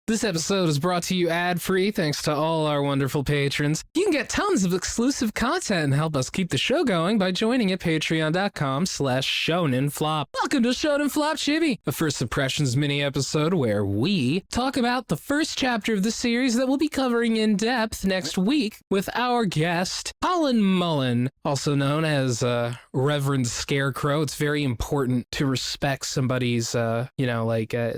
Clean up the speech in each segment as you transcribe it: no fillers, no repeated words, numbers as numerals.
This episode is brought to you ad-free thanks to all our wonderful patrons. You can get tons of exclusive content and help us keep the show going by joining at patreon.com/shonenflop. Welcome to Shonen Flop Chibi, a First Impressions mini-episode where we talk about the first chapter of the series that we'll be covering in depth next week with our guest, Colin Mullen, also known as Reverend Scarecrow. It's very important to respect somebody's,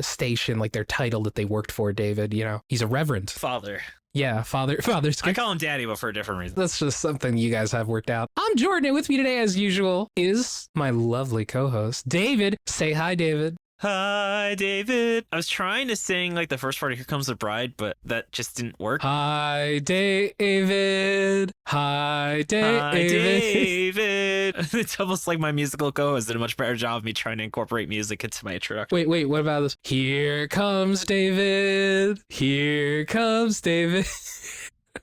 station, like their title that they worked for, David. You know, he's a reverend. Father. Yeah, father. I call him daddy, but for a different reason. That's just something you guys have worked out. I'm Jordan, and with me today, as usual, is my lovely co-host, David. Say hi, David. Hi, David. I was trying to sing like the first part of Here Comes the Bride, but that just didn't work. Hi, David. Hi, David. Hi, David. It's almost like my musical co-host did a much better job of me trying to incorporate music into my introduction. Wait, what about this? Here comes David. Here comes David.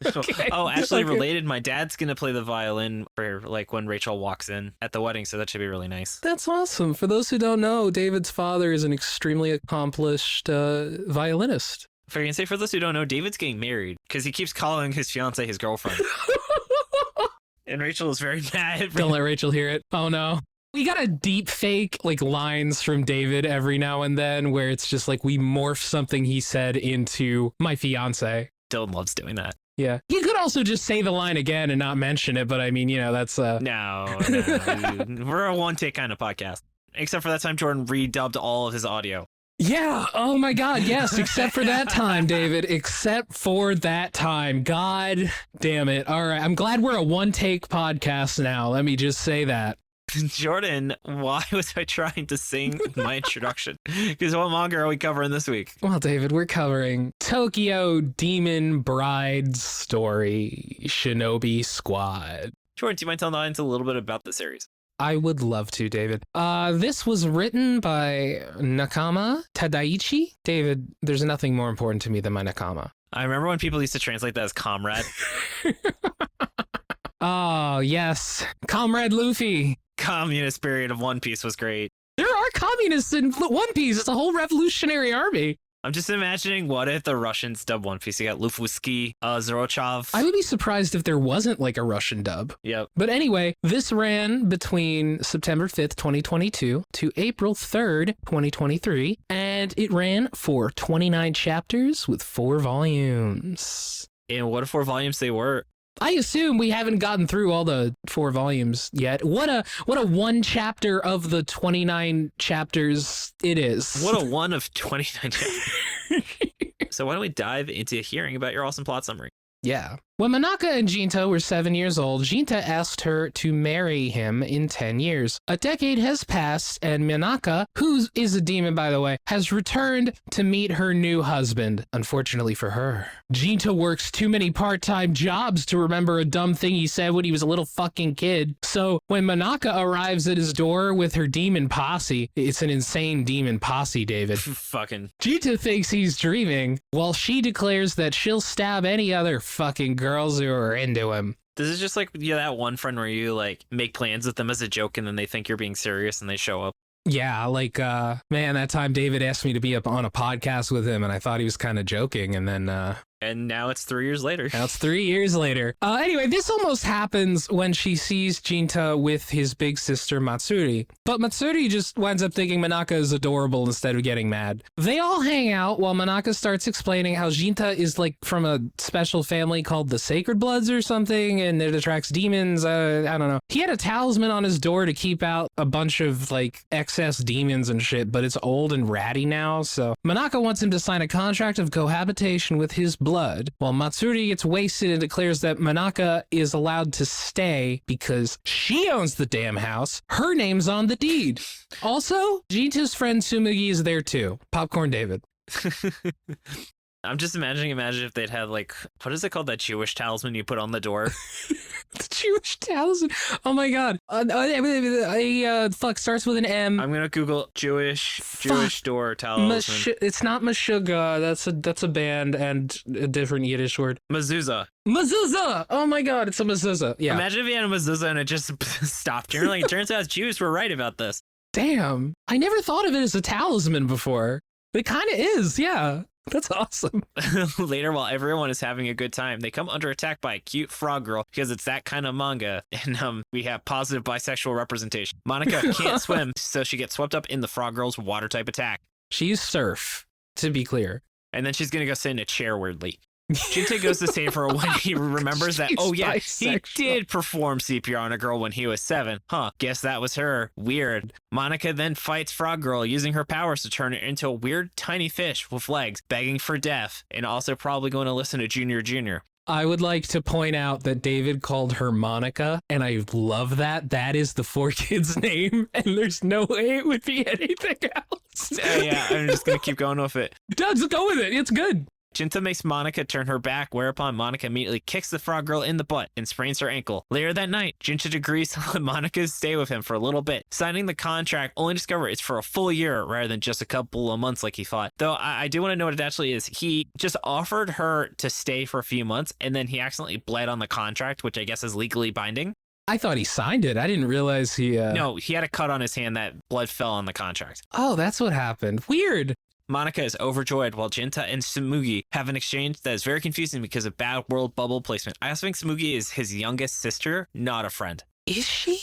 Okay. Oh, actually related, my dad's going to play the violin for like when Rachel walks in at the wedding, so that should be really nice. That's awesome. For those who don't know, David's father is an extremely accomplished violinist. For those who don't know, David's getting married because he keeps calling his fiance his girlfriend. And Rachel is very mad. Don't let Rachel hear it. Oh no. We got a deep fake like lines from David every now and then where it's just like we morph something he said into my fiance. Dylan loves doing that. Yeah. You could also just say the line again and not mention it, but I mean, that's No. We're a one-take kind of podcast. Except for that time Jordan redubbed all of his audio. Yeah. Oh my God. Yes. Except for that time, David. Except for that time. God damn it. All right. I'm glad we're a one-take podcast now. Let me just say that. Jordan, why was I trying to sing my introduction? Because what manga are we covering this week? Well, David, we're covering Tokyo Demon Bride's Story, Shinobi Squad. Jordan, do you mind telling the audience a little bit about the series? I would love to, David. This was written by Nakama Tadaichi. David, there's nothing more important to me than my Nakama. I remember when people used to translate that as comrade. Oh, yes. Comrade Luffy. Communist period of One Piece was great. There are communists in One Piece. It's a whole revolutionary army. I'm just imagining what if the Russians dub One Piece. You got Lufuski, Zorochov. I would be surprised if there wasn't like a Russian dub. Yep. But anyway, this ran between September 5th, 2022 to April 3rd, 2023. And it ran for 29 chapters with 4 volumes. And what 4 volumes they were? I assume we haven't gotten through all the 4 volumes yet. What a one chapter of the 29 chapters it is. What a one of 29 chapters. So why don't we dive into hearing about your awesome plot summary? Yeah. When Manaka and Jinta were 7 years old, Jinta asked her to marry him in 10 years. A decade has passed, and Manaka, who is a demon by the way, has returned to meet her new husband, unfortunately for her. Jinta works too many part-time jobs to remember a dumb thing he said when he was a little fucking kid. So when Manaka arrives at his door with her demon posse, it's an insane demon posse, David. Fucking. Jinta thinks he's dreaming, while she declares that she'll stab any other fucking girls who are into him. This is just like that one friend where you like make plans with them as a joke and then they think you're being serious and they show up. Yeah, like, man, that time David asked me to be up on a podcast with him and I thought he was kind of joking, and then and now it's 3 years later. Now it's 3 years later. Anyway, this almost happens when she sees Jinta with his big sister Matsuri. But Matsuri just winds up thinking Manaka is adorable instead of getting mad. They all hang out while Manaka starts explaining how Jinta is like from a special family called the Sacred Bloods or something, and it attracts demons. I don't know. He had a talisman on his door to keep out a bunch of like excess demons and shit, but it's old and ratty now. So Manaka wants him to sign a contract of cohabitation with his blood, while Matsuri gets wasted and declares that Manaka is allowed to stay because she owns the damn house. Her name's on the deed. Also, Jinta's friend Tsumugi is there too. Popcorn David. I'm just imagine if they'd had like, what is it called, that Jewish talisman you put on the door? The Jewish talisman. Oh my God. Fuck, starts with an M. I'm gonna Google Jewish door talisman. It's not Meshuggah. That's a band and a different Yiddish word. Mezuzah. Mezuzah. Oh my God, it's a mezuzah. Yeah. Imagine if you had a mezuzah and it just stopped. You're like, it turns out Jews were right about this. Damn. I never thought of it as a talisman before. It kind of is, yeah. That's awesome. Later, while everyone is having a good time, they come under attack by a cute frog girl because it's that kind of manga. And we have positive bisexual representation. Monica can't swim, so she gets swept up in the frog girl's water type attack. She's surf, to be clear. And then she's going to go sit in a chair weirdly. Jinta goes to save her when he remembers that, oh yeah, he did perform CPR on a girl when he was 7. Huh, guess that was her. Weird. Monica then fights Frog Girl using her powers to turn it into a weird tiny fish with legs, begging for death, and also probably going to listen to Junior Junior. I would like to point out that David called her Monica, and I love that. That is the 4Kids name, and there's no way it would be anything else. Yeah, I'm just going to keep going with it. Just go with it. It's good. Jinta makes Monica turn her back, whereupon Monica immediately kicks the frog girl in the butt and sprains her ankle. Later that night, Jinta agrees to let Monica stay with him for a little bit, signing the contract, only to discover it's for a full year rather than just a couple of months like he thought. Though I do want to know what it actually is. He just offered her to stay for a few months, and then he accidentally bled on the contract, which I guess is legally binding. I thought he signed it. I didn't realize he... No, he had a cut on his hand that blood fell on the contract. Oh, that's what happened. Weird. Monica is overjoyed while Jinta and Tsumugi have an exchange that is very confusing because of bad world bubble placement. I also think Tsumugi is his youngest sister, not a friend. Is she?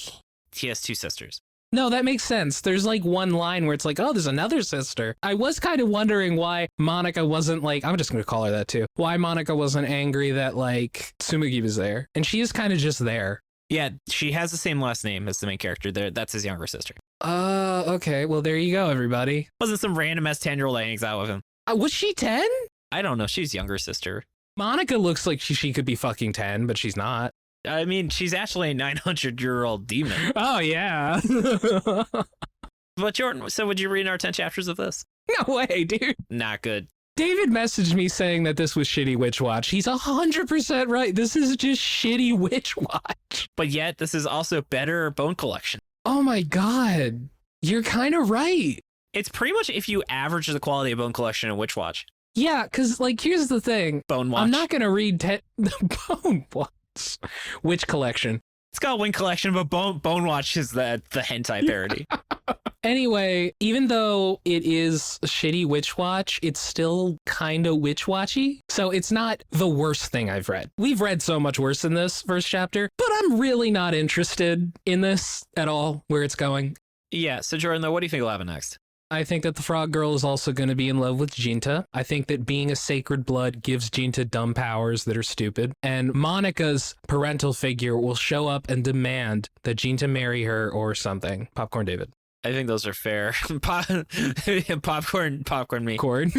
He has 2 sisters. No, that makes sense. There's like one line where it's like, oh, there's another sister. I was kind of wondering why Monica wasn't like, I'm just going to call her that too. Why Monica wasn't angry that like Tsumugi was there. And she is kind of just there. Yeah, she has the same last name as the main character. That's his younger sister. Okay. Well, there you go, everybody. Wasn't some random ass 10-year-old that hangs out with him. Was she 10? I don't know. She's younger sister. Monica looks like she could be fucking 10, but she's not. I mean, she's actually a 900-year-old demon. Oh, yeah. But Jordan, so would you read our 10 chapters of this? No way, dude. Not good. David messaged me saying that this was shitty Witch Watch. He's 100% right. This is just shitty Witch Watch. But yet, this is also better Bone Collection. Oh my god. You're kind of right. It's pretty much if you average the quality of Bone Collection and Witch Watch. Yeah, because, like, here's the thing. Bone Watch. I'm not going to read Bone Watch. Witch Collection. It's called Wing Collection, but Bone Watch is the hentai parody. Anyway, even though it is shitty Witch Watch, it's still kind of Witch Watchy. So it's not the worst thing I've read. We've read so much worse than this first chapter, but I'm really not interested in this at all, where it's going. Yeah, so Jordan, though, what do you think will happen next? I think that the frog girl is also going to be in love with Jinta. I think that being a sacred blood gives Jinta dumb powers that are stupid. And Monica's parental figure will show up and demand that Jinta marry her or something. Popcorn David. I think those are fair. Popcorn me. Corn.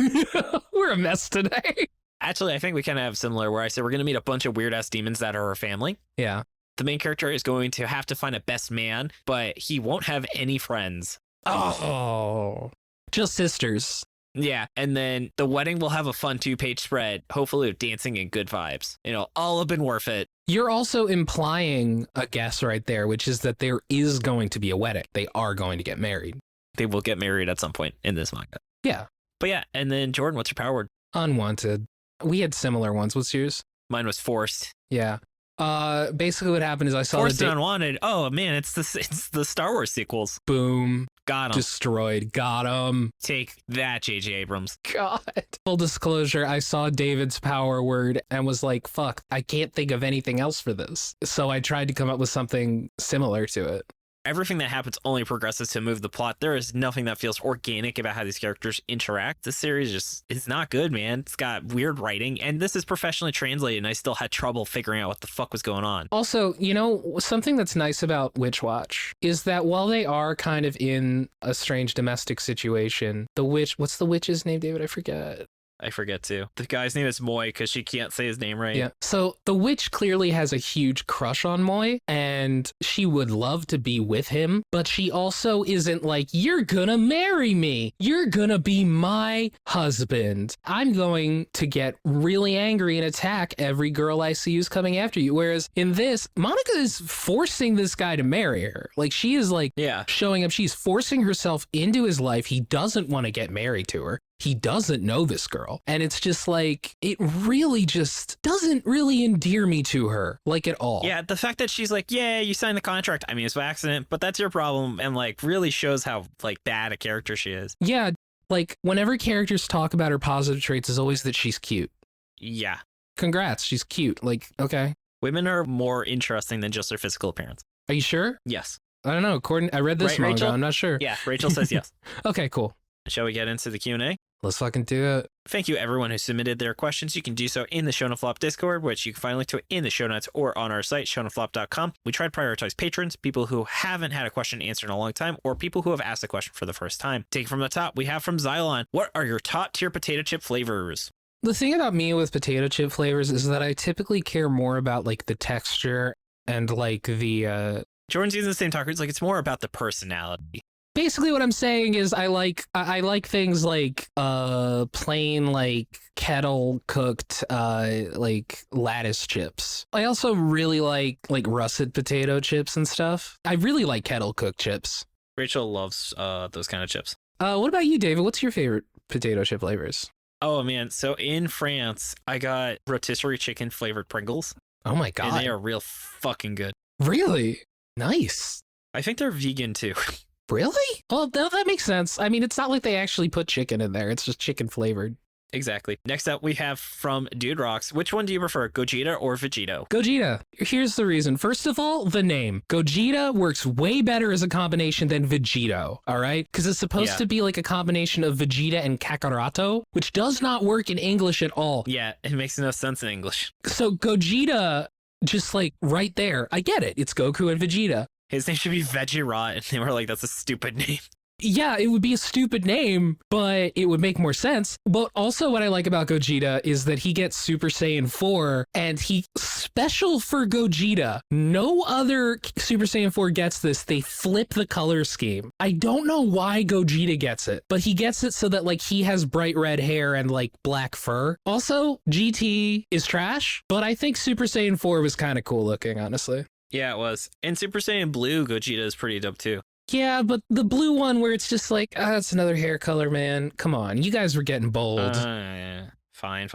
We're a mess today. Actually, I think we kind of have similar where I say we're going to meet a bunch of weird-ass demons that are our family. Yeah. The main character is going to have to find a best man, but he won't have any friends. Oh. Just sisters. Yeah, and then the wedding will have a fun 2-page spread, hopefully with dancing and good vibes. All have been worth it. You're also implying a guess right there, which is that there is going to be a wedding. They are going to get married. They will get married at some point in this manga. Yeah. But yeah, and then Jordan, what's your power word? Unwanted. We had similar ones. What's yours? Mine was forced. Yeah. Basically what happened is I saw Forced and Unwanted. Oh man, it's the Star Wars sequels. Boom. Got him. Destroyed. Got him. Take that, J.J. Abrams. God. Full disclosure, I saw David's power word and was like, fuck, I can't think of anything else for this. So I tried to come up with something similar to it. Everything that happens only progresses to move the plot. There is nothing that feels organic about how these characters interact. This series just is not good, man. It's got weird writing, and this is professionally translated, and I still had trouble figuring out what the fuck was going on. Also, something that's nice about Witch Watch is that while they are kind of in a strange domestic situation, what's the witch's name, David? I forget. I forget too. The guy's name is Moy because she can't say his name right. Yeah. So the witch clearly has a huge crush on Moy and she would love to be with him, but she also isn't like, you're gonna marry me. You're gonna be my husband. I'm going to get really angry and attack every girl I see who's coming after you. Whereas in this, Monica is forcing this guy to marry her. Like she is like showing up. She's forcing herself into his life. He doesn't want to get married to her. He doesn't know this girl. And it's just like, it really just doesn't really endear me to her, like at all. Yeah, the fact that she's like, yeah, you signed the contract. I mean, it's by accident, but that's your problem. And like really shows how like bad a character she is. Yeah. Like, whenever characters talk about her positive traits, is always that she's cute. Yeah. Congrats, she's cute. Like, okay. Women are more interesting than just their physical appearance. Are you sure? Yes. I don't know. I read this Right, manga. Rachel? I'm not sure. Yeah, Rachel says yes. Okay, cool. Shall we get into the Q&A? Let's fucking do it. Thank you everyone who submitted their questions. You can do so in the Shonen Flop Discord, which you can find a link to in the show notes or on our site, shonenflop.com. We try to prioritize patrons, people who haven't had a question answered in a long time, or people who have asked a question for the first time. Take from the top, we have from Xylon. What are your top tier potato chip flavors? The thing about me with potato chip flavors is that I typically care more about like the texture and like the Jordan's using the same talker. It's like it's more about the personality. basically what I'm saying is I like things like plain like kettle cooked like lattice chips. I also really like russet potato chips and stuff. I really like kettle cooked chips. Rachel loves those kind of chips. What about you, David? What's your favorite potato chip flavors? Oh man, so in France, I got rotisserie chicken flavored Pringles. Oh my god. And they are real fucking good. Really? Nice. I think they're vegan too. Really? Well, no, that makes sense. I mean, it's not like they actually put chicken in there. It's just chicken flavored. Exactly. Next up, we have from Dude Rocks. Which one do you prefer, Gogeta or Vegito? Gogeta. Here's the reason. First of all, the name. Gogeta works way better as a combination than Vegito, all right? Because it's supposed to be like a combination of Vegeta and Kakaroto, which does not work in English at all. Yeah, it makes no sense in English. So Gogeta, just like right there, I get it. It's Goku and Vegeta. His name should be Vegirot, and they were like, that's a stupid name. Yeah, it would be a stupid name, but it would make more sense. But also what I like about Gogeta is that he gets Super Saiyan 4, and he special for Gogeta. No other Super Saiyan 4 gets this. They flip the color scheme. I don't know why Gogeta gets it, but he gets it so that like he has bright red hair and like black fur. Also, GT is trash, but I think Super Saiyan 4 was kind of cool looking, honestly. Yeah, it was. And Super Saiyan Blue, Gogeta is pretty dope too. Yeah, but the blue one where it's just like, it's another hair color, man. Come on, you guys were getting bold. Yeah. Fine.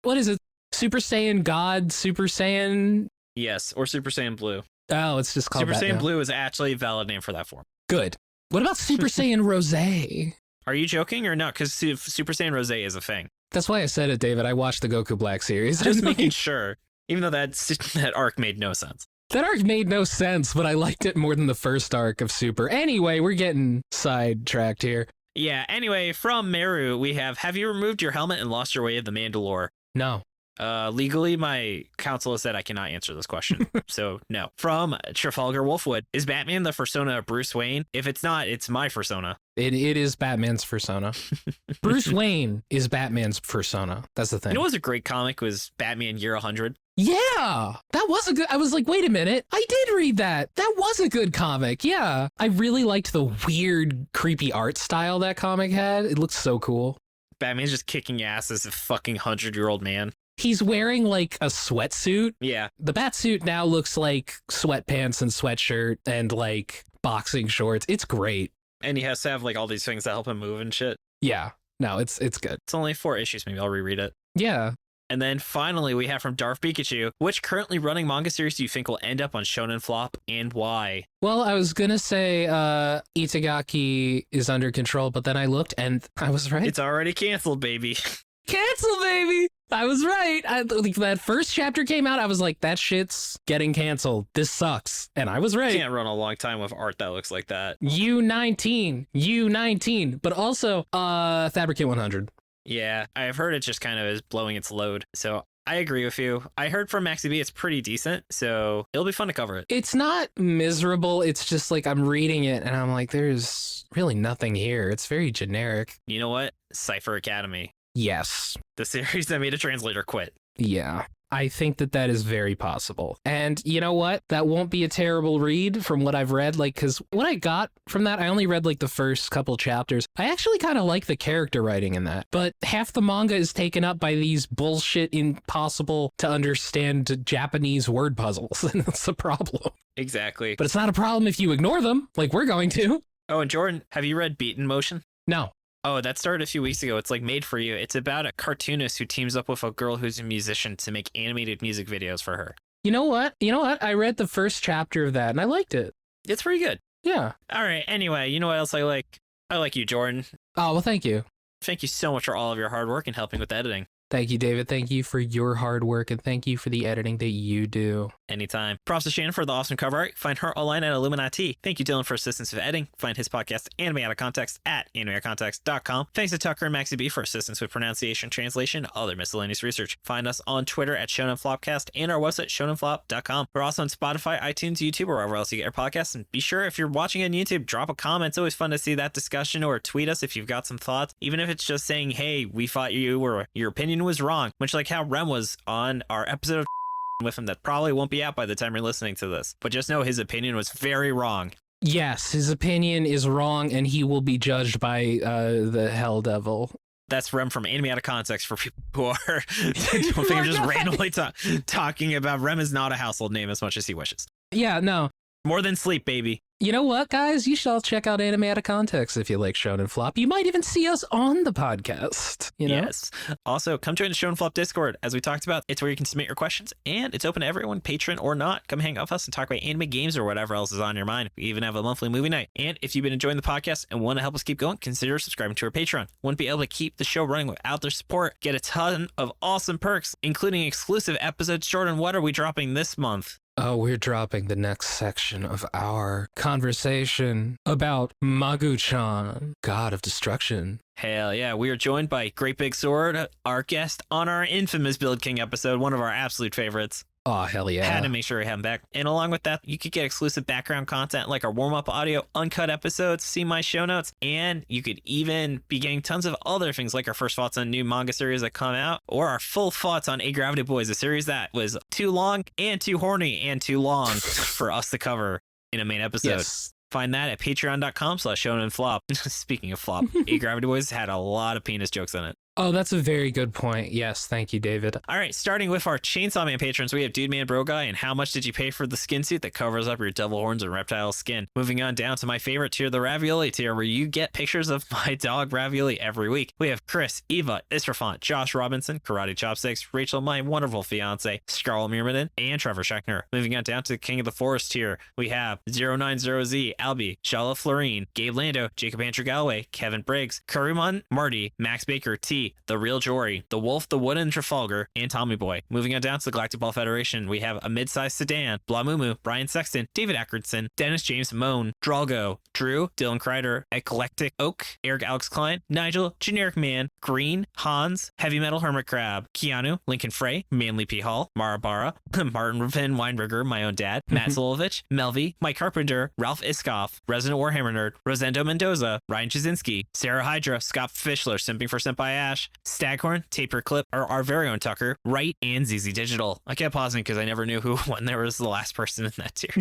What is it? Super Saiyan God? Super Saiyan? Yes, or Super Saiyan Blue. Oh, it's just called Super that Saiyan now. Blue is actually a valid name for that form. Good. What about Super Saiyan Rose? Are you joking or not? Because Super Saiyan Rose is a thing. That's why I said it, David. I watched the Goku Black series. Just making sure. Even though that arc made no sense. That arc made no sense, but I liked it more than the first arc of Super. Anyway, we're getting sidetracked here. Yeah, anyway, from Meru, we have you removed your helmet and lost your way of the Mandalore? No. Legally, my counsel has said I cannot answer this question, so no. From Trafalgar Wolfwood, is Batman the persona of Bruce Wayne? If it's not, it's my persona. It is Batman's persona. Bruce Wayne is Batman's persona. That's the thing. You know what was a great comic was Batman Year 100? Yeah, that was a good. I was like, wait a minute. I did read that. That was a good comic. Yeah. I really liked the weird, creepy art style that comic had. It looked so cool. Batman's just kicking ass as a fucking 100-year-old man. He's wearing like a sweatsuit. Yeah. The Batsuit now looks like sweatpants and sweatshirt and like boxing shorts. It's great. And he has to have like all these things that help him move and shit. Yeah. No, it's good. It's only 4 issues. Maybe I'll reread it. Yeah. And then finally, we have from Darth Pikachu, which currently running manga series do you think will end up on Shonen Flop and why? Well, I was going to say Itagaki is under control, but then I looked and I was right. It's already canceled, baby. Cancel, baby. I was right. Like, that first chapter came out, I was like, that shit's getting canceled. This sucks. And I was right. Can't run a long time with art that looks like that. U19. But also, Fabricate 100. Yeah, I've heard it just kind of is blowing its load. So I agree with you. I heard from Maxi B it's pretty decent, so it'll be fun to cover it. It's not miserable. It's just like I'm reading it and I'm like, there's really nothing here. It's very generic. You know what? Cypher Academy. Yes. The series that made a translator quit. Yeah. I think that is very possible. And you know what? That won't be a terrible read from what I've read. Like, because what I got from that, I only read like the first couple chapters. I actually kind of like the character writing in that. But half the manga is taken up by these bullshit, impossible to understand Japanese word puzzles. And that's the problem. Exactly. But it's not a problem if you ignore them, like we're going to. Oh, and Jordan, have you read Beat in Motion? No. Oh, that started a few weeks ago. It's like made for you. It's about a cartoonist who teams up with a girl who's a musician to make animated music videos for her. You know what? I read the first chapter of that and I liked it. It's pretty good. Yeah. All right. Anyway, you know what else I like? I like you, Jordan. Oh, well, thank you. Thank you so much for all of your hard work and helping with editing. Thank you, David. Thank you for your hard work, and thank you for the editing that you do. Anytime. Props to Shannon for the awesome cover art. Find her online at illuminyatea. Thank you, Dylan, for assistance with editing. Find his podcast, Anime Out of Context, at animeoutofcontext.com. Thanks to Tucker and Maxie B for assistance with pronunciation, translation, and other miscellaneous research. Find us on Twitter at Shonen Flopcast and our website, shonenflop.com. We're also on Spotify, iTunes, YouTube, or wherever else you get your podcasts. And be sure, if you're watching on YouTube, drop a comment. It's always fun to see that discussion, or tweet us if you've got some thoughts. Even if it's just saying, hey, we thought your opinion was wrong. Much like how Rem was on our episode of with him that probably won't be out by the time you're listening to this. But just know his opinion was very wrong. Yes, his opinion is wrong, and he will be judged by the Hell Devil. That's Rem from Anime Out of Context for people who are don't think I'm just randomly talking about Rem is not a household name as much as he wishes. Yeah, no. More than sleep, baby. You know what, guys? You should all check out Anime Out of Context if you like Shonen Flop. You might even see us on the podcast. You know? Yes. Also, come join the Shonen Flop Discord. As we talked about, it's where you can submit your questions, and it's open to everyone, patron or not. Come hang out with us and talk about anime, games, or whatever else is on your mind. We even have a monthly movie night. And if you've been enjoying the podcast and want to help us keep going, consider subscribing to our Patreon. Wouldn't be able to keep the show running without their support. Get a ton of awesome perks, including exclusive episodes. Jordan, what are we dropping this month? Oh, we're dropping the next section of our conversation about Magu-chan, God of Destruction. Hell yeah, we are joined by Great Big Sword, our guest on our infamous Build King episode, one of our absolute favorites. Oh, hell yeah. Had to make sure we have him back. And along with that, you could get exclusive background content like our warm-up audio, uncut episodes, see my show notes, and you could even be getting tons of other things like our first thoughts on new manga series that come out, or our full thoughts on A Gravity Boys, a series that was too long and too horny and too long for us to cover in a main episode. Yes. Find that at patreon.com/shonenflop. Speaking of flop, A Gravity Boys had a lot of penis jokes in it. Oh, that's a very good point. Yes, thank you, David. All right, starting with our Chainsaw Man patrons, we have Dude Man Bro Guy and How Much Did You Pay for the Skin Suit that covers up your devil horns and reptile skin. Moving on down to my favorite tier, the Ravioli tier, where you get pictures of my dog Ravioli every week. We have Chris, Eva, Israfont, Josh Robinson, Karate Chopsticks, Rachel, my wonderful fiance, Scarlett Myrmidon, and Trevor Schechner. Moving on down to the King of the Forest tier, we have 090Z, Albie, Shala Florine, Gabe Lando, Jacob Andrew Galloway, Kevin Briggs, Kuriman, Marty, Max Baker, T, The Real Jory, The Wolf, The Wood, and Trafalgar, and Tommy Boy. Moving on down to the Galactic Ball Federation, we have a mid-sized sedan, Blamumu, Brian Sexton, David Ackardson, Dennis James Moan, Dralgo, Drew, Dylan Crider, Eclectic Oak, Eric Alex Klein, Nigel, Generic Man, Green, Hans, Heavy Metal Hermit Crab, Keanu, Lincoln Frey, Manly P. Hall, Marabara, Martin Vin Weinberger, my own dad, Matt Zolovich, Melvi, Mike Carpenter, Ralph Iskoff, Resident Warhammer Nerd, Rosendo Mendoza, Ryan Chazinski, Sarah Hydra, Scott Fischler, Simping for Senpai Ash, Staghorn, Taper Clip, or our very own Tucker, Wright, and ZZ Digital. I kept pausing because I never knew who when there was the last person in that tier.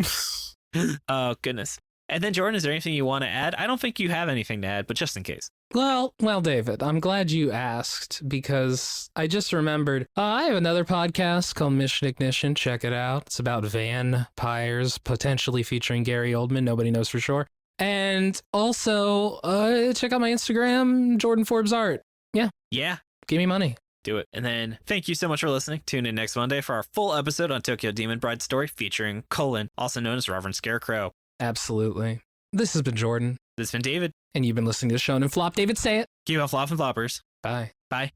Oh, goodness. And then, Jordan, is there anything you want to add? I don't think you have anything to add, but just in case. Well, David, I'm glad you asked because I just remembered I have another podcast called Mission Ignition. Check it out. It's about vampires, potentially featuring Gary Oldman. Nobody knows for sure. And also, check out my Instagram, Jordan Forbes Art. Yeah. Give me money. Do it. And then thank you so much for listening. Tune in next Monday for our full episode on Tokyo Demon Bride story featuring Colin, also known as Reverend Scarecrow. Absolutely. This has been Jordan. This has been David. And you've been listening to Shonen Flop. David, say it. Keep on flopping floppers. Bye. Bye.